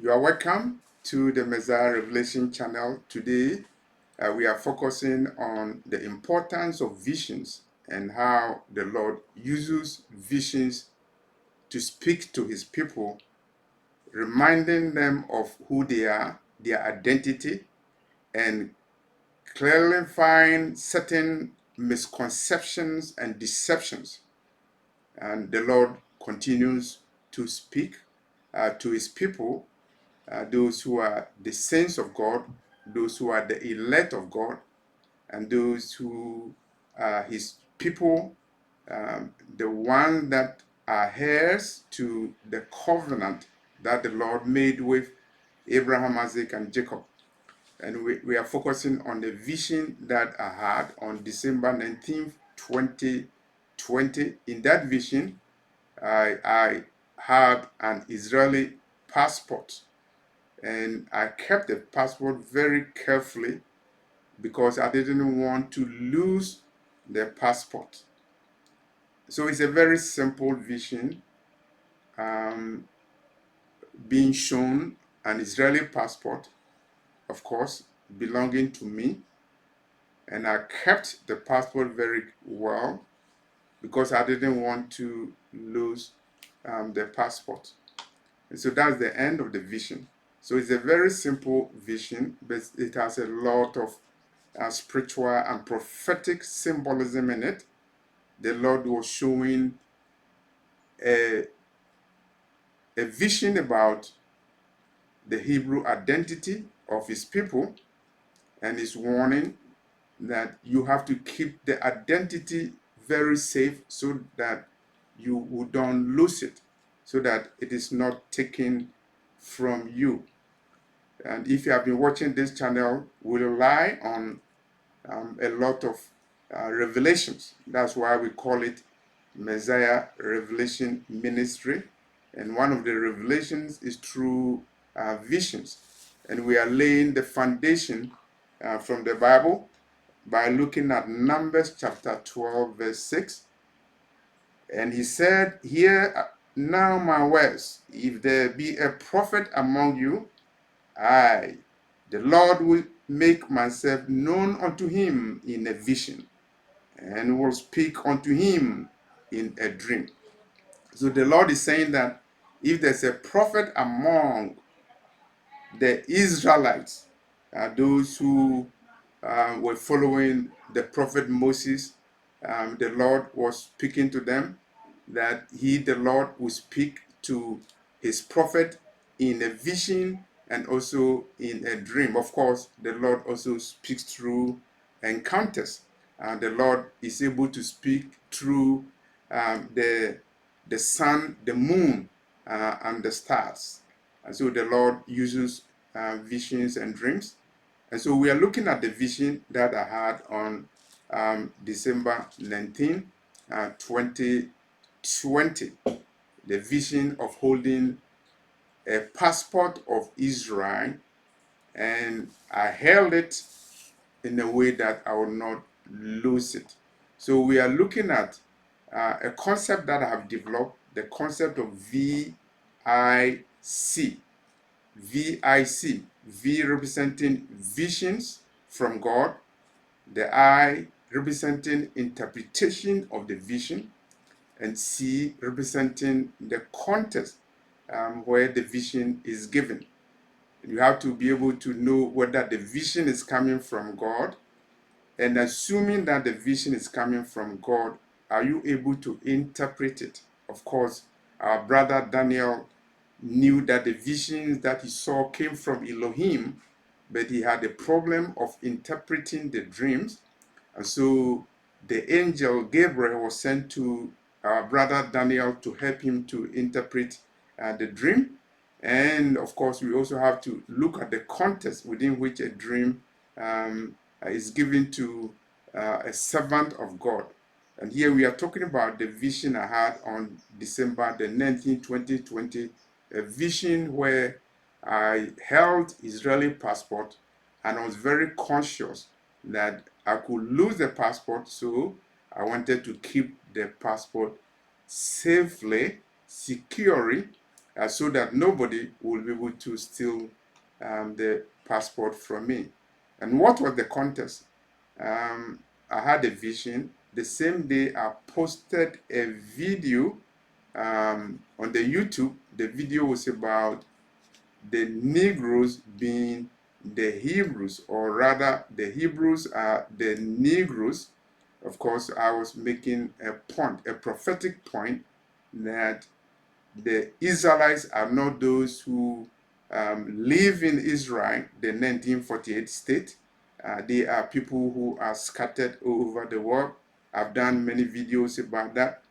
You are welcome to the Messiah Revelation channel. Today, we are focusing on the importance of visions and how the Lord uses visions to speak to his people, reminding them of who they are, their identity, and clarifying certain misconceptions and deceptions. And the Lord continues to speak to his people, those who are the saints of God, those who are the elect of God, and those who are his people, the ones that are heirs to the covenant that the Lord made with Abraham, Isaac, and Jacob. And we are focusing on the vision that I had on December 19th, 2020. In that vision, I had an Israeli passport, and I kept the passport very carefully because I didn't want to lose the passport. So it's a very simple vision, being shown an Israeli passport, of course, belonging to me. And I kept the passport very well because I didn't want to lose the passport. And so that's the end of the vision. So it's a very simple vision, but it has a lot of spiritual and prophetic symbolism in it. The Lord was showing a vision about the Hebrew identity of his people, and is warning that you have to keep the identity very safe so that you don't lose it, so that it is not taken from you. And if you have been watching this channel, we rely on a lot of revelations. That's why we call it Messiah Revelation Ministry. And one of the revelations is through visions. And we are laying the foundation from the Bible by looking at Numbers chapter 12, verse 6. And he said, "Hear now my words. If there be a prophet among you, I, the Lord, will make myself known unto him in a vision, and will speak unto him in a dream." So the Lord is saying that if there's a prophet among the Israelites, those who were following the prophet Moses, the Lord was speaking to them, that he, the Lord, will speak to his prophet in a vision and also in a dream. Of course, the Lord also speaks through encounters. The Lord is able to speak through the sun, the moon, and the stars. And so the Lord uses visions and dreams. And so we are looking at the vision that I had on December 19, 2020. The vision of holding a passport of Israel, and I held it in a way that I will not lose it. So we are looking at a concept that I have developed, the concept of VIC. VIC. V representing visions from God, the I representing interpretation of the vision, and C representing the context where the vision is given. You have to be able to know whether the vision is coming from God, and assuming that the vision is coming from God, are you able to interpret it? Of course, our brother Daniel knew that the visions that he saw came from Elohim, but he had a problem of interpreting the dreams. And so the angel Gabriel was sent to our brother Daniel to help him to interpret the dream. And of course, we also have to look at the context within which a dream is given to a servant of God. And here we are talking about the vision I had on December the 19th, 2020, a vision where I held Israeli passport, and I was very conscious that I could lose the passport, so I wanted to keep the passport safely, securely, so that nobody will be able to steal the passport from me. And what was the contest? I had a vision. The same day I posted a video on the YouTube. The video was about the Negroes being the Hebrews, or rather, the Hebrews are the Negroes. Of course, I was making a point, a prophetic point, that the Israelites are not those who live in Israel, the 1948 state. They are people who are scattered all over the world. I've done many videos about that.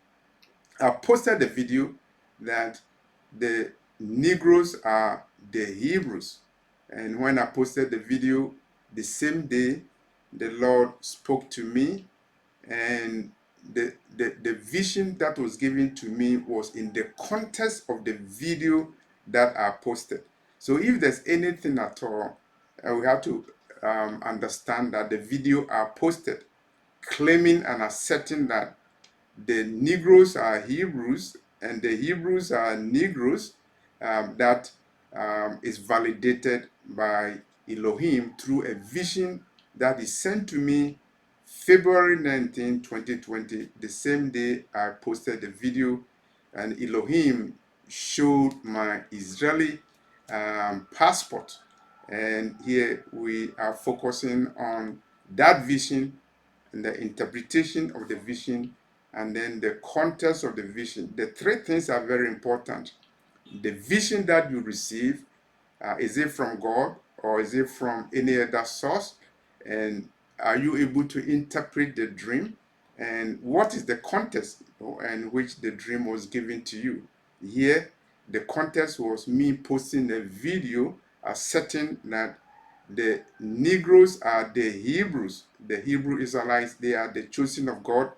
I posted the video that the Negroes are the Hebrews. And when I posted the video, the same day, the Lord spoke to me, and the vision that was given to me was in the context of the video that I posted. So if there's anything at all, we have to understand that the video I posted claiming and asserting that the Negroes are Hebrews and the Hebrews are Negroes, that is validated by Elohim through a vision that is sent to me February 19, 2020, the same day I posted the video, and Elohim showed my Israeli passport. And here we are focusing on that vision and the interpretation of the vision, and then the context of the vision. The three things are very important. The vision that you receive, is it from God or is it from any other source? And are you able to interpret the dream? And what is the context in which the dream was given to you? Here, the context was me posting a video asserting that the Negroes are the Hebrews, the Hebrew Israelites. They are the chosen of God,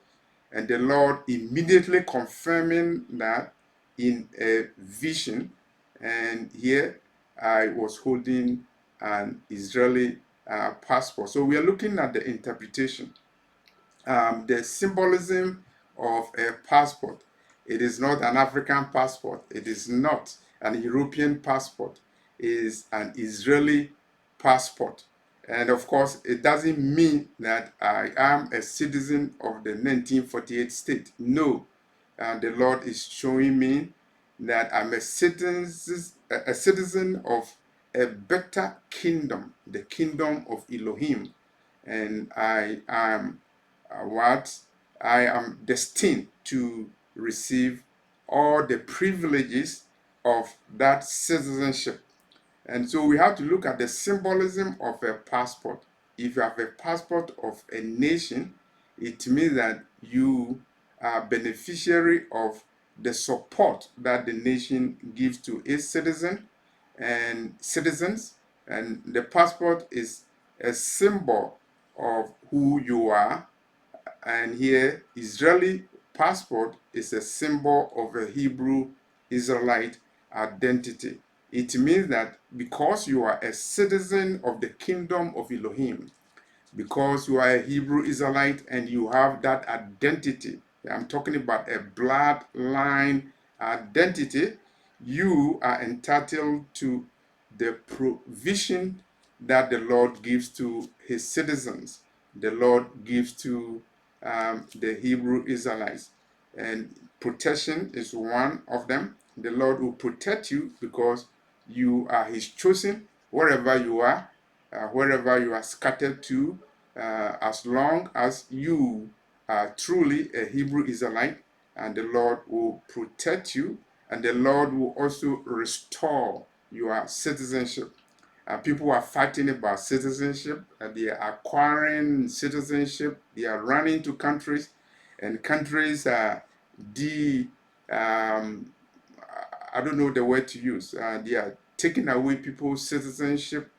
and the Lord immediately confirming that in a vision. And here I was holding an Israeli passport. So we are looking at the interpretation, the symbolism of a passport. It is not an African passport. It is not an European passport. It is an Israeli passport. And of course, it doesn't mean that I am a citizen of the 1948 state. No, the Lord is showing me that I'm a citizen of a better kingdom, the kingdom of Elohim. And I am what I am destined to receive all the privileges of that citizenship. And so we have to look at the symbolism of a passport. If you have a passport of a nation, it means that you are beneficiary of the support that the nation gives to its citizens, and the passport is a symbol of who you are. And here, Israeli passport is a symbol of a Hebrew Israelite identity. It means that because you are a citizen of the kingdom of Elohim, because you are a Hebrew Israelite and you have that identity, I'm talking about a bloodline identity, you are entitled to the provision that the Lord gives to his citizens, the Lord gives to the Hebrew Israelites. And protection is one of them. The Lord will protect you because you are his chosen wherever you are scattered to, as long as you are truly a Hebrew Israelite, and the Lord will protect you, and the Lord will also restore your citizenship. People are fighting about citizenship, and they are acquiring citizenship. They are running to countries, and countries are um, I don't know the word to use. They are taking away people's citizenship,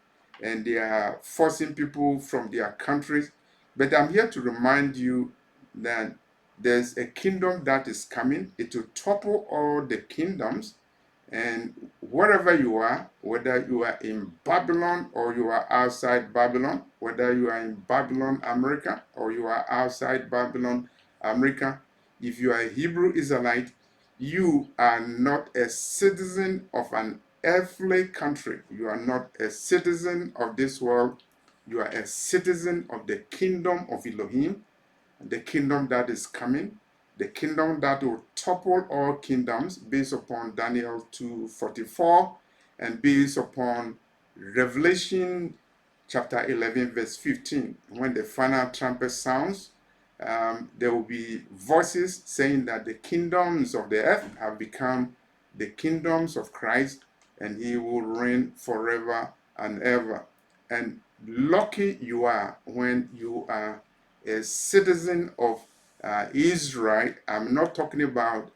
and they are forcing people from their countries. But I'm here to remind you that there's a kingdom that is coming. It will topple all the kingdoms. And wherever you are, whether you are in Babylon or you are outside Babylon, whether you are in Babylon, America, or you are outside Babylon, America, if you are a Hebrew Israelite, You are not a citizen of an earthly country. You are not a citizen of this world. You are a citizen of the kingdom of Elohim, the kingdom that is coming, the kingdom that will topple all kingdoms based upon Daniel 2:44 and based upon Revelation chapter 11 verse 15. When the final trumpet sounds, there will be voices saying that the kingdoms of the earth have become the kingdoms of Christ, and he will reign forever and ever. And lucky you are when you are a citizen of Israel. I'm not talking about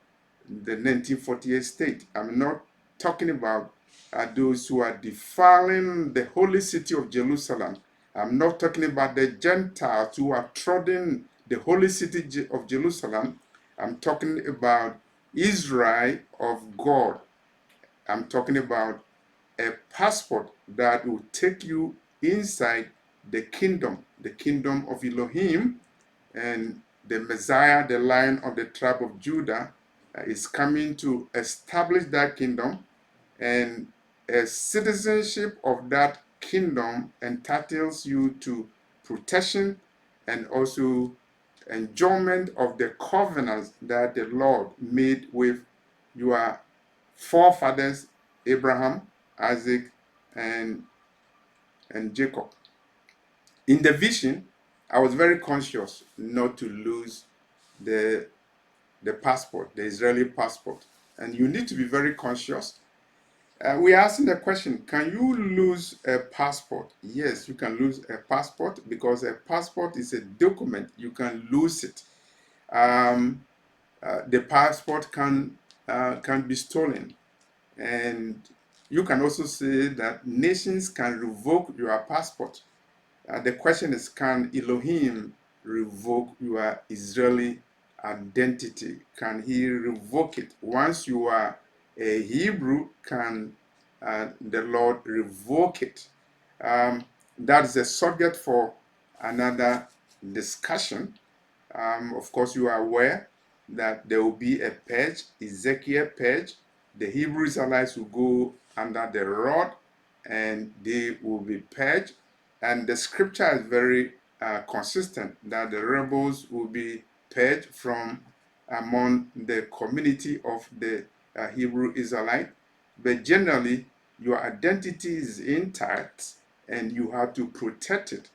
the 1948 state. I'm not talking about those who are defiling the holy city of Jerusalem. I'm not talking about the Gentiles who are trodding the holy city of Jerusalem. I'm talking about Israel of God. I'm talking about a passport that will take you inside the kingdom of Elohim, and the Messiah, the Lion of the tribe of Judah, is coming to establish that kingdom, and a citizenship of that kingdom entitles you to protection and also enjoyment of the covenants that the Lord made with your forefathers, Abraham, Isaac, and Jacob. In the vision, I was very conscious not to lose the passport, the Israeli passport. And you need to be very conscious. We are asking the question, can you lose a passport? Yes, you can lose a passport because a passport is a document. You can lose it. The passport can be stolen. And you can also say that nations can revoke your passport. The question is, can Elohim revoke your Israeli identity? Can he revoke it? Once you are a Hebrew, can the Lord revoke it? That is a subject for another discussion. Of course, you are aware that there will be a purge, Ezekiel purge. The Hebrew Israelites will go under the rod and they will be purged. And the scripture is very consistent that the rebels will be purged from among the community of the Hebrew Israelite. But generally, your identity is intact and you have to protect it.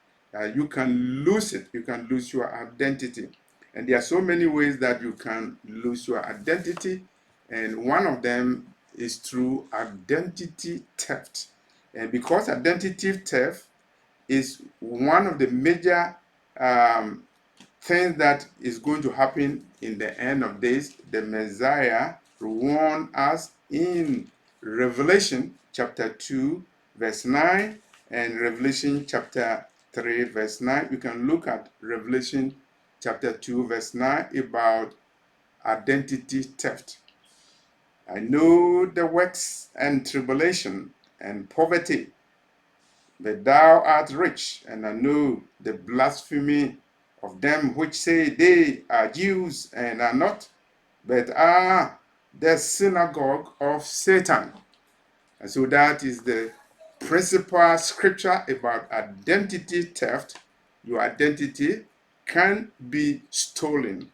You can lose it. You can lose your identity. And there are so many ways that you can lose your identity. And one of them is through identity theft. And because identity theft is one of the major things that is going to happen in the end of days, the Messiah warned us in Revelation chapter 2, verse 9, and Revelation chapter 3, verse 9. You can look at Revelation chapter 2, verse 9 about identity theft. I know the works and tribulation and poverty, but thou art rich, and I know the blasphemy of them which say they are Jews and are not, but are the synagogue of Satan. And so that is the principal scripture about identity theft. Your identity can be stolen.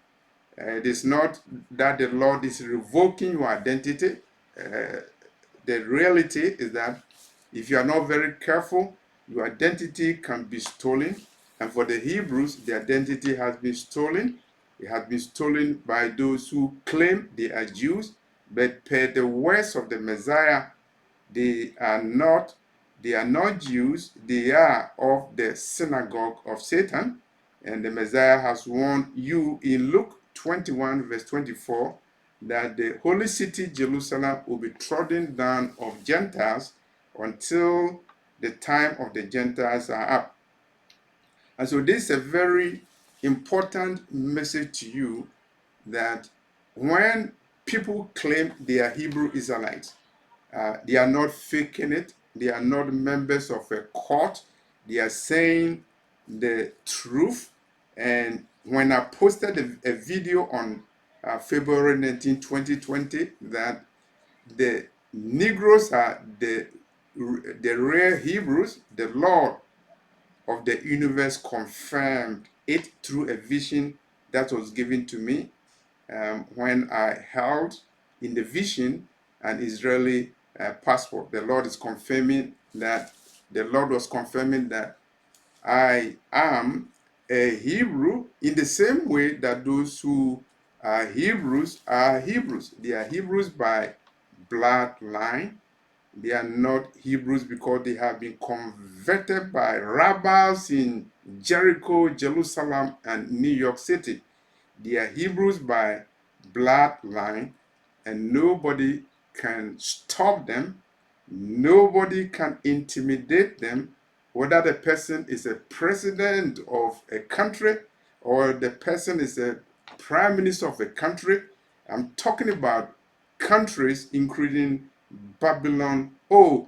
It is not that the Lord is revoking your identity. The reality is that if you are not very careful, your identity can be stolen. And for the Hebrews, the identity has been stolen. It has been stolen by those who claim they are Jews, but per the words of the Messiah, they are not Jews, they are of the synagogue of Satan. And the Messiah has warned you in Luke 21, verse 24, that the holy city Jerusalem will be trodden down of Gentiles until the time of the Gentiles are up. And so this is a very important message to you, that when people claim they are Hebrew Israelites, they are not faking it. They are not members of a court. They are saying the truth. And when I posted a video on February 19, 2020, that the Negroes are the real Hebrews. The Lord of the universe confirmed it through a vision that was given to me when I held in the vision an Israeli passport. The Lord is confirming that the Lord was confirming that I am a Hebrew in the same way that those who are Hebrews are Hebrews. They are Hebrews by bloodline. They are not Hebrews because they have been converted by rabbis in Jericho, Jerusalem, and New York City. They are Hebrews by bloodline, and nobody can stop them. Nobody can intimidate them, whether the person is a president of a country or the person is a prime minister of a country. I'm talking about countries including Babylon,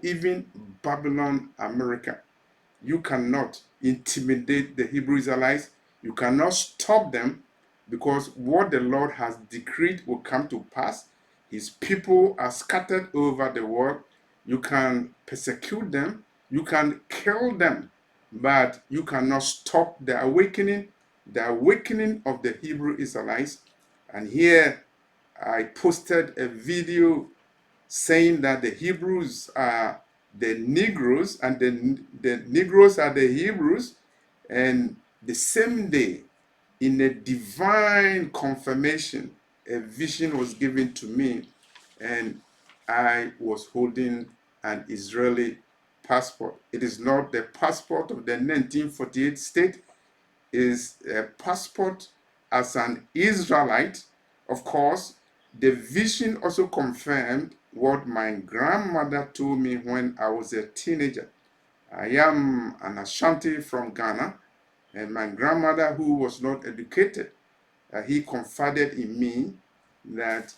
even Babylon, America. You cannot intimidate the Hebrew Israelites. You cannot stop them, because what the Lord has decreed will come to pass. His people are scattered over the world. You can persecute them, you can kill them, but you cannot stop the awakening of the Hebrew Israelites. And here I posted a video saying that the Hebrews are the Negroes and the Negroes are the Hebrews. And the same day, in a divine confirmation, a vision was given to me, and I was holding an Israeli passport. It is not the passport of the 1948 state, is a passport as an Israelite. Of course, the vision also confirmed what my grandmother told me when I was a teenager. I am an Ashanti from Ghana, and my grandmother, who was not educated, he confided in me that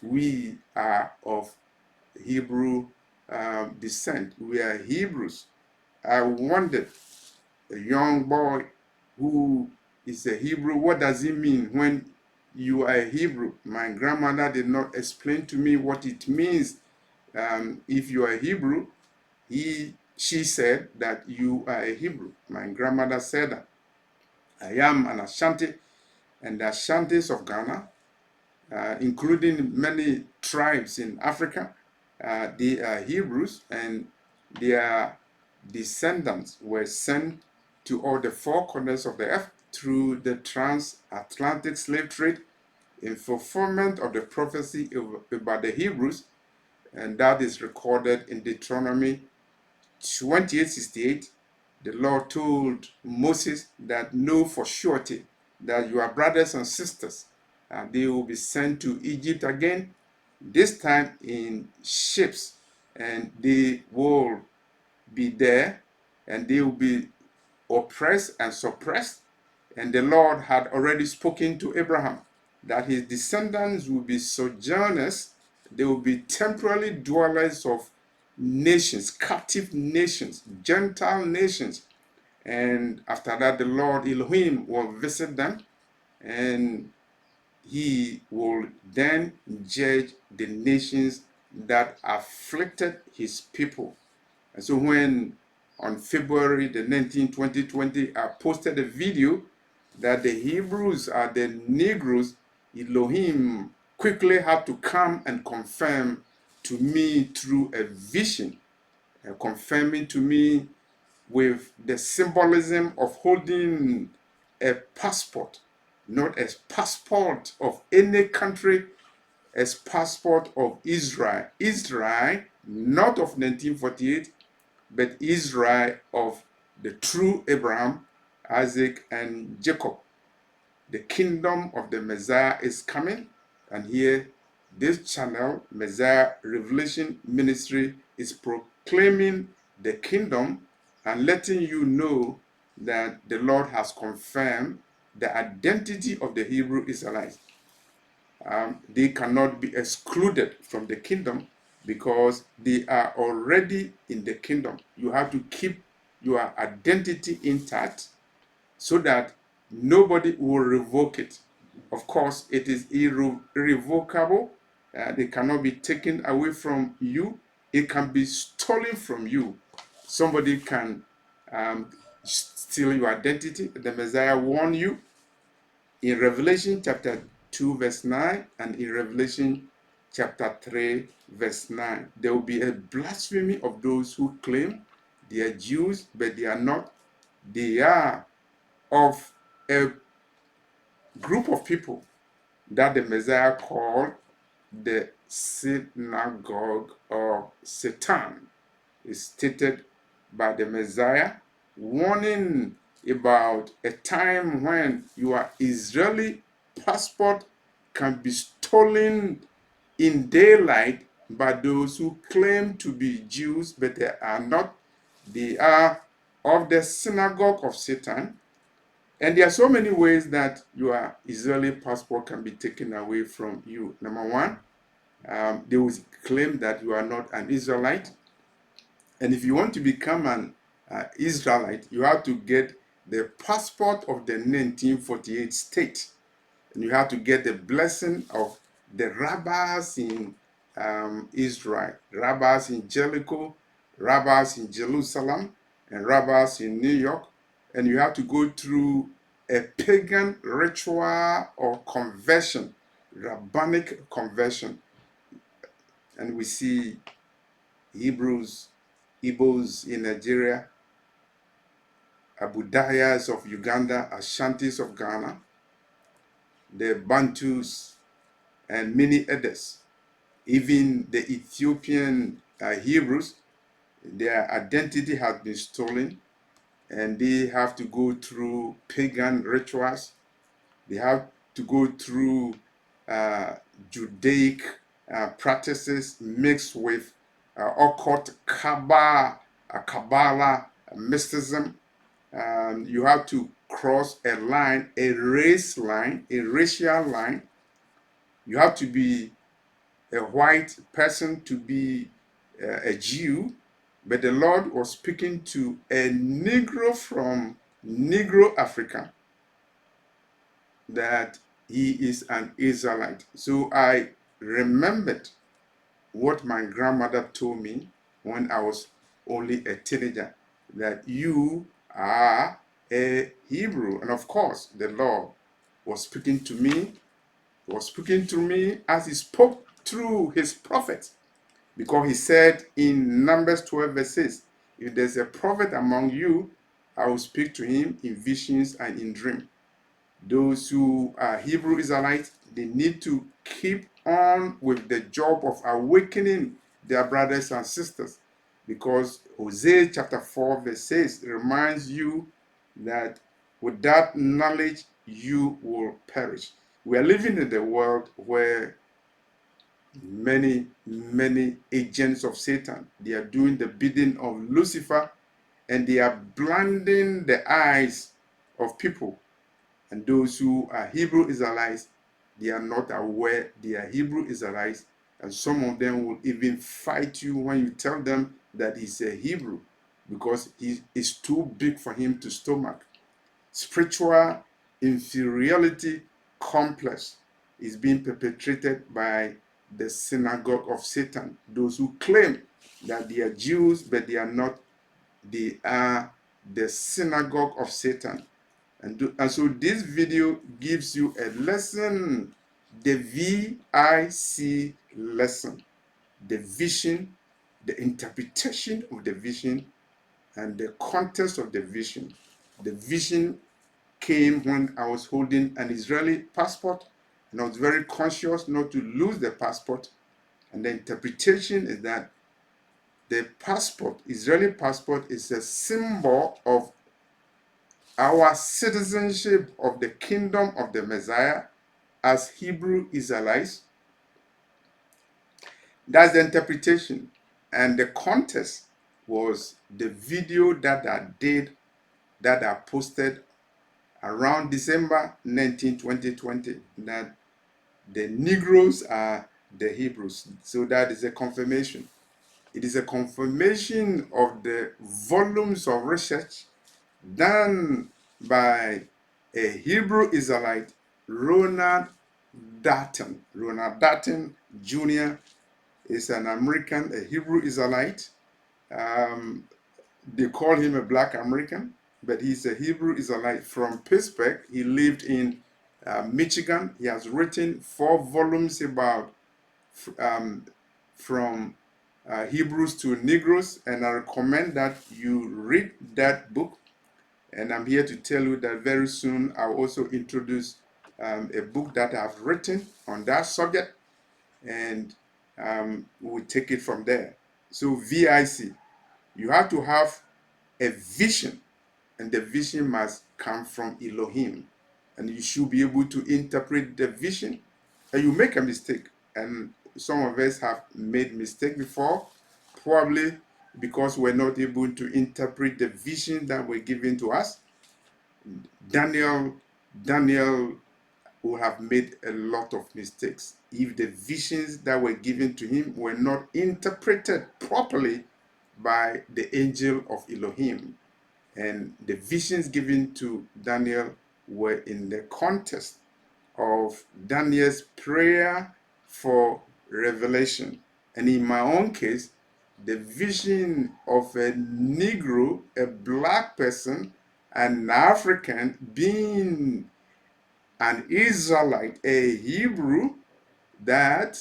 we are of Hebrew descent. We are Hebrews. I wondered, a young boy who is a Hebrew, what does it mean when you are a Hebrew? My grandmother did not explain to me what it means. If you are a Hebrew, she said that you are a Hebrew. My grandmother said that. I am an Ashanti, and the Ashantis of Ghana, including many tribes in Africa, they are Hebrews, and their descendants were sent to all the four corners of the earth through the transatlantic slave trade in fulfillment of the prophecy about the Hebrews, and that is recorded in Deuteronomy 28:68. The Lord told Moses that know for surety that your brothers and sisters, they will be sent to Egypt again, this time in ships, and they will be there, and they will be oppressed and suppressed. And the Lord had already spoken to Abraham that his descendants will be sojourners, they will be temporary dwellers of nations, captive nations, Gentile nations. And after that, the Lord Elohim will visit them, and he will then judge the nations that afflicted his people. And so when on February the 19th, 2020, I posted a video that the Hebrews are the Negroes, Elohim quickly had to come and confirm to me through a vision, confirming to me with the symbolism of holding a passport, not a passport of any country, as passport of Israel. Israel, not of 1948, but Israel of the true Abraham, Isaac, and Jacob. The kingdom of the Messiah is coming, and here this channel, Messiah Revelation Ministry, is proclaiming the kingdom and letting you know that the Lord has confirmed the identity of the Hebrew Israelites. They cannot be excluded from the kingdom because they are already in the kingdom. You have to keep your identity intact so that nobody will revoke it. Of course, it is irrevocable. They cannot be taken away from you. It can be stolen from you. Somebody can steal your identity. The Messiah warned you in Revelation chapter 2, verse 9, and in Revelation chapter 3, verse 9. There will be a blasphemy of those who claim they are Jews, but they are not. They are of a group of people that the Messiah called the synagogue of Satan. Is stated by the Messiah, warning about a time when your Israeli passport can be stolen in daylight by those who claim to be Jews, but they are not. They are of the synagogue of Satan. And there are so many ways that your Israeli passport can be taken away from you. Number one, they will claim that you are not an Israelite. And if you want to become an Israelite, you have to get the passport of the 1948 state. And you have to get the blessing of the rabbis in Israel, rabbis in Jericho, rabbis in Jerusalem, and rabbis in New York. And you have to go through a pagan ritual or conversion, rabbinic conversion. And we see Igbos in Nigeria, Abudayas of Uganda, Ashantis of Ghana, the Bantus, and many others. Even the Ethiopian Hebrews, their identity has been stolen, and they have to go through pagan rituals. They have to go through Judaic practices mixed with occult Kabbalah, mysticism. You have to cross a line, a race line, a racial line. You have to be a white person to be a Jew, but the Lord was speaking to a Negro from Negro Africa that he is an Israelite. So I remembered what my grandmother told me when I was only a teenager, that you are a Hebrew. And of course, the Lord was speaking to me, as he spoke through his prophets. Because he said in Numbers 12, verse 6, if there's a prophet among you, I will speak to him in visions and in dreams. Those who are Hebrew Israelites, they need to keep on with the job of awakening their brothers and sisters, because Hosea chapter 4 verse 6 reminds you that without knowledge you will perish. We are living in a world where many agents of Satan, they are doing the bidding of Lucifer, and they are blinding the eyes of people. And those who are Hebrew Israelites, they are not aware they are Hebrew Israelites. And some of them will even fight you when you tell them that he's a Hebrew, because he is too big for him to stomach. Spiritual inferiority complex is being perpetrated by the synagogue of Satan. Those who claim that they are Jews, but they are not. They are the synagogue of Satan. And so this video gives you a lesson, the VIC lesson, the vision, the interpretation of the vision, and the context of the vision. The vision came when I was holding an Israeli passport, and I was very conscious not to lose the passport. And the interpretation is that the passport, Israeli passport, is a symbol of our citizenship of the kingdom of the Messiah as Hebrew Israelites. That's the interpretation. And the context was the video that I did, that I posted around December 19, 2020, that the Negroes are the Hebrews. So that is a confirmation. It is a confirmation of the volumes of research done by a Hebrew Israelite Ronald Darton. Ronald Darton Jr. is an American, a Hebrew Israelite. Um, they call him a black American, but he's a Hebrew Israelite from Pittsburgh. He lived in Michigan. He has written 4 volumes about um, from Hebrews to Negroes, and I recommend that you read that book. And I'm here to tell you that very soon I'll also introduce a book that I've written on that subject, and we'll take it from there. So, VIC, you have to have a vision, and the vision must come from Elohim. And you should be able to interpret the vision. And you make a mistake, and some of us have made mistake before, probably because we're not able to interpret the vision that were given to us. Daniel would have made a lot of mistakes if the visions that were given to him were not interpreted properly by the angel of Elohim. And the visions given to Daniel were in the context of Daniel's prayer for revelation. And in my own case, the vision of a Negro, a black person, an African, being an Israelite, a Hebrew, that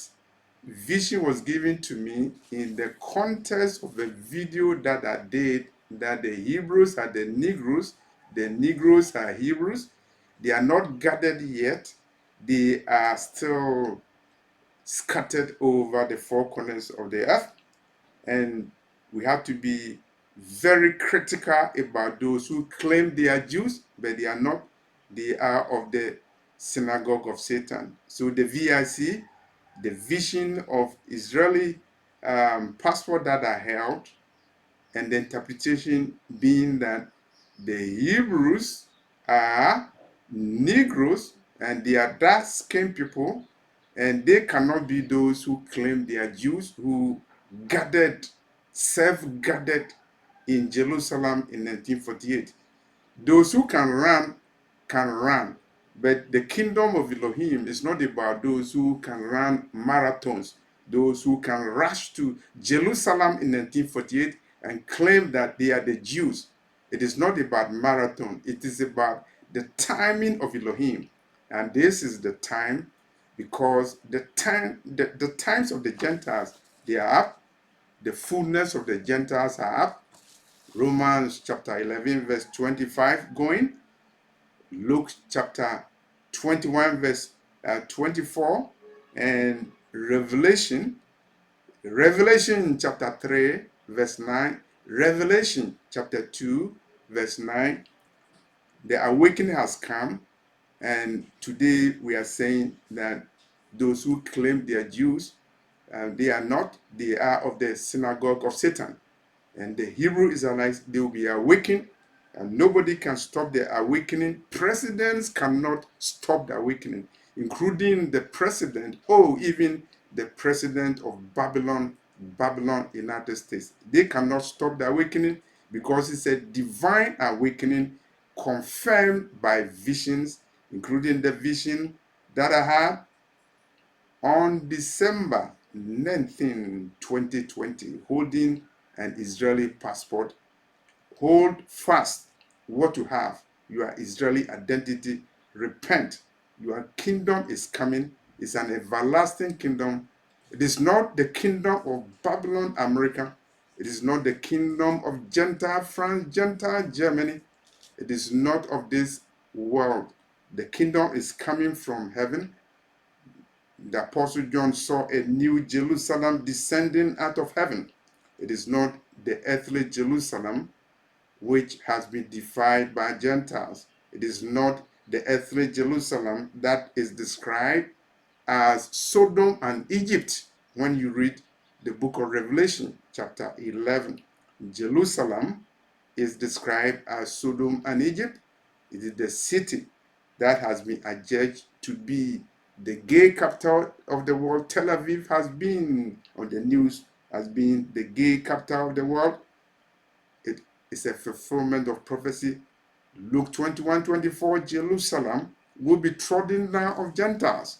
vision was given to me in the context of a video that I did, that the Hebrews are the Negroes are Hebrews. They are not gathered yet. They are still scattered over the 4 corners of the earth. And we have to be very critical about those who claim they are Jews, but they are not. They are of the synagogue of Satan. So the VIC, the vision of Israeli passport that I held, and the interpretation being that the Hebrews are Negroes and they are dark-skinned people, and they cannot be those who claim they are Jews who gathered, self-gathered in Jerusalem in 1948. Those who can run, but the kingdom of Elohim is not about those who can run marathons, those who can rush to Jerusalem in 1948 and claim that they are the Jews. It is not about marathon, it is about the timing of Elohim. And this is the time, because the times of the Gentiles, they are up, the fullness of the Gentiles are up. Romans chapter 11 verse 25 going, Luke chapter 21 verse 24, and Revelation chapter 3 verse 9, Revelation chapter 2 verse 9. The awakening has come, and today we are saying that those who claim they are Jews, they are not. They are of the synagogue of Satan. And the Hebrew Israelites, they will be awakened, and nobody can stop the awakening. Presidents cannot stop the awakening, including the president, even the president of Babylon, United States. They cannot stop the awakening because it's a divine awakening confirmed by visions, including the vision that I had on December 19, 2020, holding an Israeli passport. Hold fast what you have, your Israeli identity. Repent. Your kingdom is coming. It's an everlasting kingdom. It is not the kingdom of Babylon, America. It is not the kingdom of Gentile France, Gentile Germany. It is not of this world. The kingdom is coming from heaven. The Apostle John saw a new Jerusalem descending out of heaven. It is not the earthly Jerusalem which has been defiled by Gentiles. It is not the earthly Jerusalem that is described as Sodom and Egypt when you read the book of Revelation, chapter 11. Jerusalem is described as Sodom and Egypt. It is the city that has been adjudged to be the gay capital of the world. Tel Aviv has been on the news as being the gay capital of the world. It is a fulfillment of prophecy. Luke 21:24, Jerusalem will be trodden down of Gentiles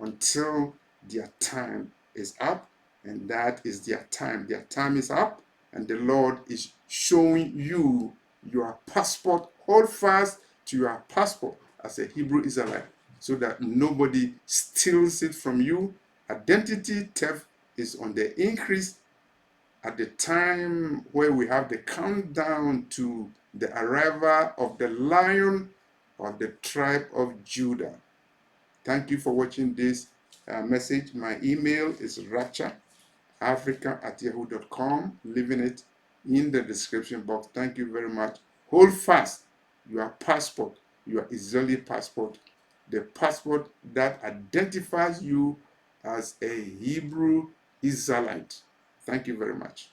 until their time is up, and that is their time. Their time is up, and the Lord is showing you your passport. Hold fast to your passport as a Hebrew Israelite so that nobody steals it from you. Identity theft is on the increase at the time where we have the countdown to the arrival of the Lion of the tribe of Judah. Thank you for watching this message. My email is raptureafrica@yahoo.com. Leaving it in the description box. Thank you very much. Hold fast your passport, your Israeli passport, the passport that identifies you as a Hebrew Israelite. Thank you very much.